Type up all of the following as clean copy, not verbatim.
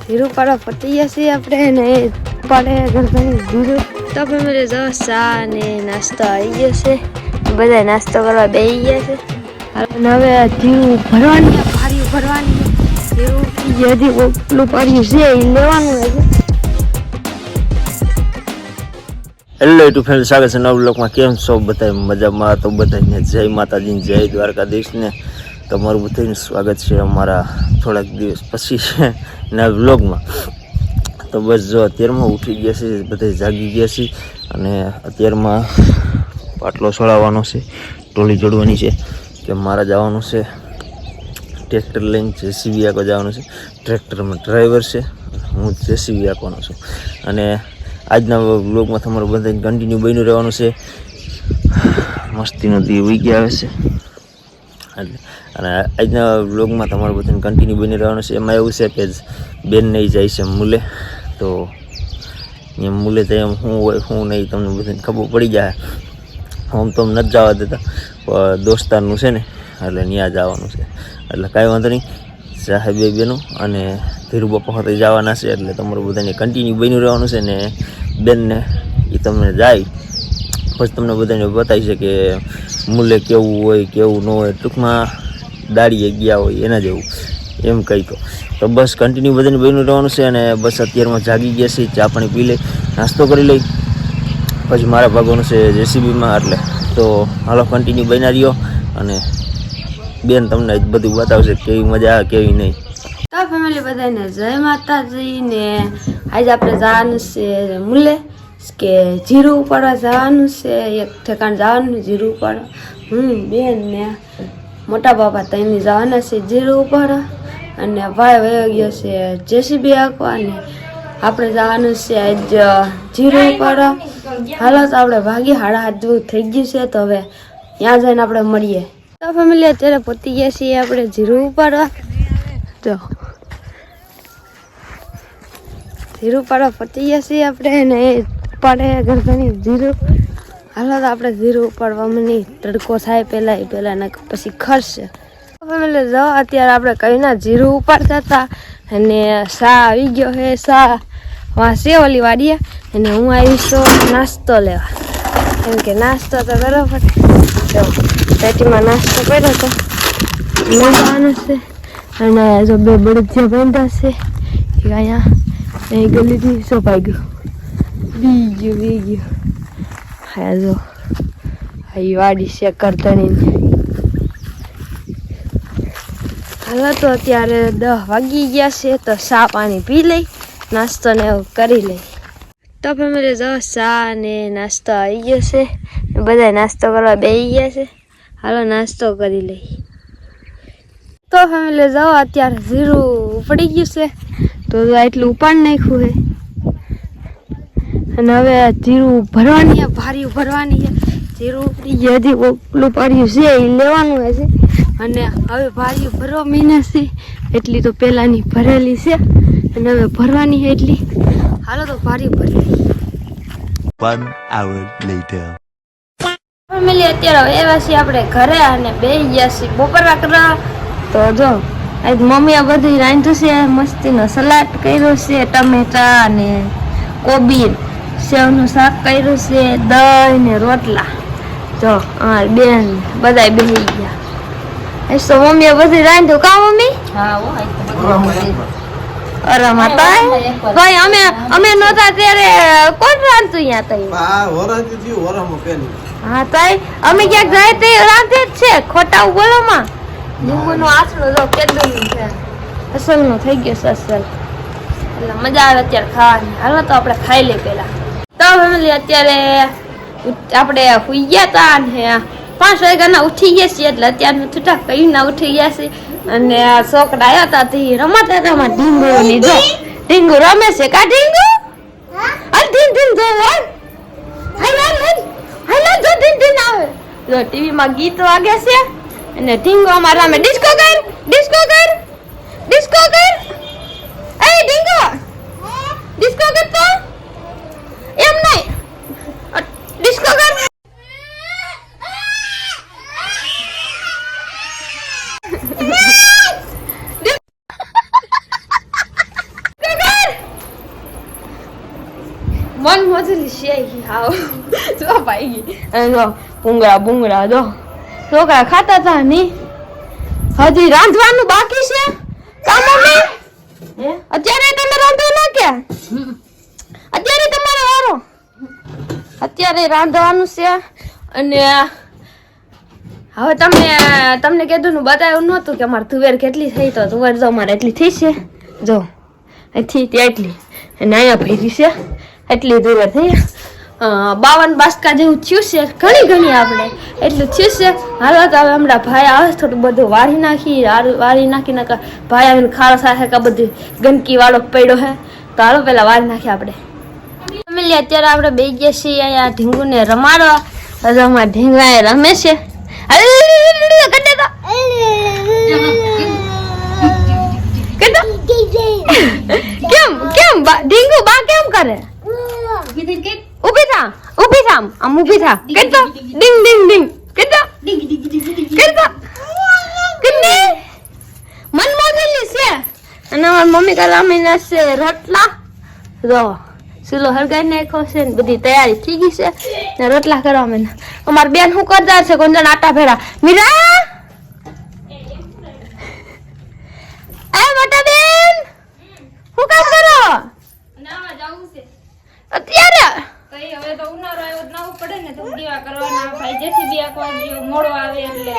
ધીરું પાડવા પતી જશે આપણે ને પાડે ગરબાની ધીરું તો ફેમિલી જો ચા ને નાસ્તો આવી ગયો છે બધા નાસ્તો કરવા બેસી ગયા છે અને હવે ધીરું ભરવાની ભારી ભરવાની ધીરું હજી ઓપલું પાડ્યું છે એ લેવાનું છે. હેલો યુટ્યુબ ફ્રેન્ડ, સ્વાગત છે નવા બ્લોગમાં. કેમ છો બધા? મજામાં? તો બધાને જય માતાજી, જય દ્વારકાધીશને. તમારું બધાનું સ્વાગત છે અમારા થોડાક દિવસ પછી નવા બ્લોગમાં. તો બસ જો અત્યારમાં ઉઠી ગયા છે, બધા જાગી ગયા છે અને અત્યારમાં પાટલો છોડાવવાનો છે, ટોલી જોડવાની છે કે મારા જવાનું છે ટ્રેક્ટર લઈને જેસીબી આંકો જવાનું છે. ટ્રેક્ટરમાં ડ્રાઈવર છે, હું જેસીબી આંકવાનો છું. અને આજના બ્લોગમાં તમારું બધાને કન્ટિન્યુ બન્યું રહેવાનું છે. મસ્તીનો દી ઉઈ ગયા આવે છે એટલે અને આજના બ્લોગમાં તમારું બધાને કન્ટિન્યુ બની રહેવાનું છે. એમાં એવું છે કે બેન નહીં જાય છે મૂલે, તો એમ મૂલે તો એમ શું હોય શું નહીં તમને બધાને ખબર પડી જાય. આમ તો નથી જવા દેતા, દોસ્તારનું છે ને એટલે ત્યાં જવાનું છે એટલે કાંઈ વાંધો નહીં. સાહેબ બેનું અને ધીરુ બાપા સાથે જવાના છે એટલે તમારું બધાને કન્ટિન્યુ બન્યું રહેવાનું છે. ને બેનને એ તમને જાય પછી તમને બધાને બતાવી છે કે મૂલે કેવું હોય કેવું ન હોય, ટૂંકમાં દાડીએ ગયા હોય એના જેવું એમ કહી તો બસ કન્ટિન્યુ બધાને બન્યું રહેવાનું છે. અને બસ અત્યારમાં જાગી ગયા છે, ચા પાણી પી લઈ, નાસ્તો કરી લઈ, પછી મારા ભાગવાનું છે જેસીબીમાં. એટલે તો હાલો કન્ટિન્યુ બન્યા રહ્યો અને બેન તમને બધું બતાવશે કેવી મજા આવે કેવી નહીં. તો ફેમિલી બધાને જય માતાજી ને આજે આપણે જવાનું છે મૂલે કે જીરું ઉપાડવા જવાનું છે, એક ઠેકાણ જવાનું જીરું ઉપાડવા. બેન ને મોટા બાપા ત્યાંની જવાના છે જીરું ઉપાડવા અને ભાઈ વયો ગયો છે જેસીબી આંકવા અને આપણે જવાનું છે આજ જીરું ઉપાડવા. હાલો તો આપણે ભાગી 7:30 જેવું થઈ ગયું છે, તો હવે ત્યાં જઈને આપણે મળીએ. તો ફેમિલી અત્યારે પહોંચી ગયા છીએ આપણે જીરું ઉપાડવા. તો જીરું પાડવા પતી ગયા છીએ આપણે ને પાડે ગરબાની જીરું. હાલો તો આપણે જીરું ઉપાડવામાં નહીં તડકો થાય પહેલાં ને પછી ખરશે. ફેમિલી જો અત્યારે આપણે કઈના જીરું ઉપાડતા હતા અને સા આવી ગયો છે. સા વાંચે ઓલી વાડીએ અને હું આવીશું નાસ્તો લેવા, કેમ કે નાસ્તો તો બરાબર તો પેટીમાં નાસ્તો કર્યો હતો લેવાનો છે. અને જો બે બળદિયા બાંધા છે કે અહીંયા અહીં ગલીથી સોપાઈ ગયું બીજું હા જો આ વાડી છે કરતણી. હાલો તો અત્યારે 10 વાગી ગયા છે, તો ચા પાણી પી લઈ, નાસ્તો ને એવું કરી લઈ. તો ફેમિલી જો ચા ને નાસ્તો આવી ગયો છે, બધા નાસ્તો કરવા બેસી ગયા છે. હાલો નાસ્તો કરી લઈ. તો ફેમિલી જાઓ અત્યારે જીરું ઉપડી ગયું છે, તો એટલું ઉપાડ નાખ્યું છે અને હવે જીરું ભરવાની ભારી ભરવાની છે. જીરું ઉપડી ગયું, હજી ઓપલું પાડ્યું છે એ લેવાનું છે અને હવે ભારી ભરવા મહિના છે એટલી તો પહેલાંની ભરેલી છે અને હવે ભરવાની છે એટલી. હાલો તો ભારી ભરી. 1 hour later. ફેમિલી અત્યારે આવ્યા છીએ આપણે ઘરે અને બેસી ગયા છીએ બપોરા કરવા. તો જો આજ મમ્મીએ બધી રાંધ્યું છે, મસ્તીનો સલાડ કર્યો છે, ટમેટા અને કોબી સેવનું શાક કર્યું છે, દહીં ને રોટલા. જો અમારી બેન બધા બેસી ગયા. આજ તો મમ્મીએ બધી રાંધ્યું કા મમ્મી? અરે માતા ભાઈ અમે નહોતા ત્યારે કોણ રાંધતું અહીંયા? હા તાઈ અમે ક્યાંક જાય તે રાંધે જ છે. ખોટા બોલો માં લીંબુનો આસણો જો કેટલું છે, અસલનો થઈ ગયો છે અસલ, એટલે મજા આવે અત્યારે ખાવાની. હાલો તો આપણે ખાઈ લઈએ પહેલા. તો ફેમિલી અત્યારે આપણે સુઈ ગયા હતા અને 5 વાગ્યાના ઉઠી ગયા છીએ, એટલે અત્યારે છૂટા કહીના ઉઠી ગયા છીએ. અને આ છોકરા આવ્યા હતા તે રમતા હતા ઢીંગુની. જો ઢીંગુ રમે છે કા ઢીંગુ? ઢીંગ જો જો ઢીંગ આવે. જો ટીવીમાં ગીત વાગે છે અને ઢીંગો અમારા રમે. ડિસ્કો કર ડિસ્કો કર ડિસ્કો કર. એ ઢીંગો ડિસ્કો કર તો એમ નહીં, ડિસ્કો કર. મન મોજલી છે હાવ જો ભાઈ ગઈ અને જો ભૂંગળા જો છોકરા ખાતા હતા ની હજી રાંધવાનું બાકી છે કા મમ્મી અત્યારે તમે રાંધો ના કે અત્યારે તમારો વારો અત્યારે રાંધવાનું છે અને હવે તમને કીધું ને બતાવ્યું નહોતું કે અમારે તુવેર કેટલી થઈ તો તુવેર જો અમારે એટલી થઈ છે જો અહીંથી ત્યાં એટલી અને અહીંયા ભેરી છે એટલી તુવેર થઈ 52 બાસકા જેવું થયું છે ઘણી આપણે એટલું થયું છે હાલો તો હવે હમણાં ભાઈ આવે થોડું બધું વાળી નાખીને ભાઈ આવીને ખારો સાથે કે બધી ગંદકી વાળો પડ્યો હે તો હાલો પેલા વાળી નાખીએ આપણે ફેમિલી અત્યારે આપણે બે ગયા છીએ અહીંયા ઢીંગુને રમાડવા હજુ અમારા ઢીંગા એ રમે છે કેમ ઢીંગુ બા કેમ કરે ઊભી થા આમ ઊભી થા કેતો ડિંગ ડિંગ ડિંગ કેતો કેતો કિન્ને મન મોગલી છે અને મારી મમ્મી કાલે અમીના છે રોટલા જો સુલો હરગાઈ નાખ્યો છે ને બધી તૈયારી થઈ ગઈ છે ને રોટલા કરવા મને અમાર બેન શું કરતા છે કોણ આટા ભેરા મીરા એ મોટા બેન શું કામ કરો નાવા જાવું છે અત્યારે કઈ હવે તો ઉનાળો આવ્યો જ નાવું પડે ને તો દીવા કરવાના ભાઈ જેથી બી આખો મોડો આવે એટલે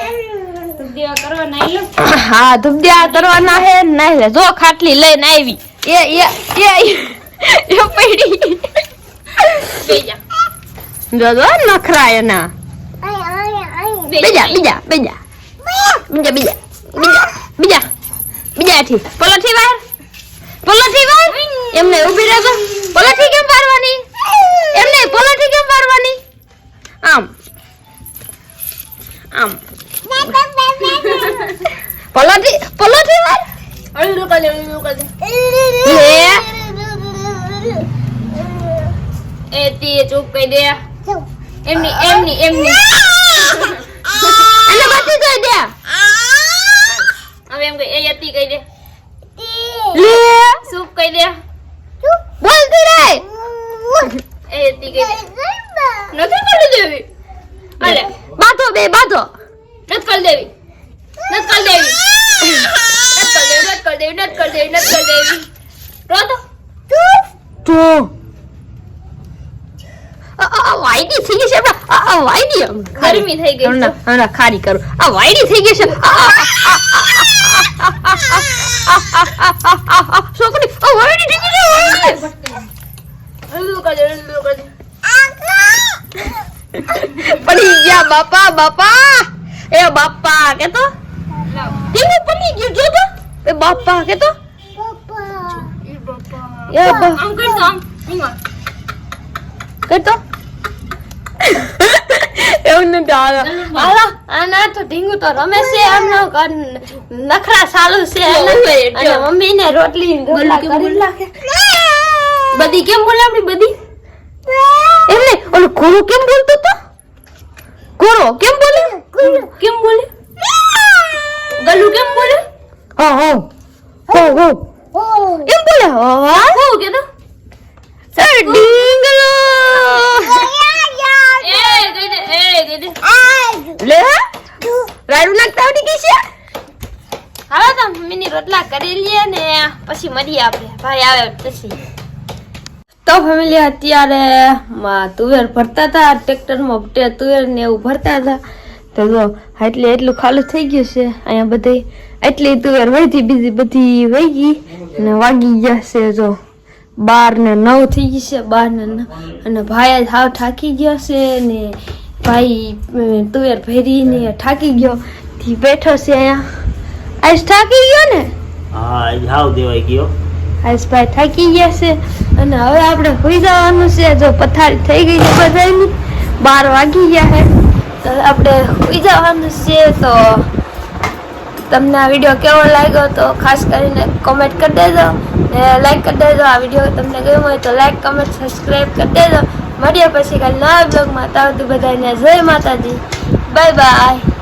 તો દીવા કરવાના આઈ લો હા ધુબદ્યા કરવાના હે નહીં લે જો ખાટલી લઈને આવી એ પડી બેજા જો નખરા એના બીજાથી પલોઠી વાર એમને ઊભી રહેજો પલોઠી કેમ પાડવાની એમને પલોઠી કેમ પાડવાની આમ પલોઠી વાર અળું કરી દે એ તી ચૂપ કહી દે એમની એને બધી કહી દે હવે એમ કહી એ યતી કહી દે લે સૂપ કહી દે બોલતી રહે એ યતી કહી દે નથી કરી દેવી અલે બાધો નથી કરી દેવી રો તો વાઈડી થઈ ગઈ છે વાઈડી ગરમી થઈ ગઈ છે. હમણાં ખારી કરું વાઈડી થઈ ગઈ છે છોકરી વાઈડી થઈ ગઈ છે અળું કરી દે પડી ગયા બાપા એ બાપા કેતો ટીવી પડી ગયું જો તો એ બાપા કેતો એ બા આમ કર તો આમ ઈમાં કેતો એવું નથી હાલો આના તો ઢીંગુ તો રમે છે આમનો નખરા ચાલુ છે અને મમ્મી ને રોટલી કરી નાખે બધી કેમ બોલે આપડી બધી એમને ઓલો કોરો કેમ બોલતો તો કોરો કેમ બોલે ગલુ કેમ બોલે હા હો એમ બોલે હા હો કે તો ડીંગલો એ કહી દે લે રાડુ નાખતા આવડી ગઈ છે હાલો તો મમ્મીની રોટલા કરી લઈએ ને પછી મળીએ આપણે ભાઈ આવે પછી તો ફેમિલી અત્યારે તુવેર ભરતા હતા ટ્રેક્ટરમાં તુવેર ને એવું ભરતા હતા તો જો એટલું ખાલી થઈ ગયું છે અહીંયા બધે એટલી તુવેર વહી બીજી બધી વહી ગઈ અને વાગી ગયા છે જો 12 ને 9 થઈ ગઈ છે 12 ને 9 અને ભાઈ હાવ થાકી ગયો છે ને ભાઈ તુવેર ભરીને થાકી ગયો થી બેઠો છે અહીંયા આજ થાકી ગયો ને હા હાવ દેવાઈ ગયો આઈસભાઈ થાકી ગયા છે અને હવે આપણે સુઈ જવાનું છે જો પથારી થઈ ગઈ છે બધાની 12 વાગી ગયા છે તો આપણે સુઈ જવાનું છે તો તમને આ વિડીયો કેવો લાગ્યો તો ખાસ કરીને કોમેન્ટ કરી દેજો ને લાઈક કરી દેજો આ વિડીયો તમને ગમ્યો હોય તો લાઈક કમેન્ટ સબસ્ક્રાઈબ કરી દેજો મળીએ પછી કાલે નવા બ્લોગમાં ત્યાં સુધી બધાને જય માતાજી બાય બાય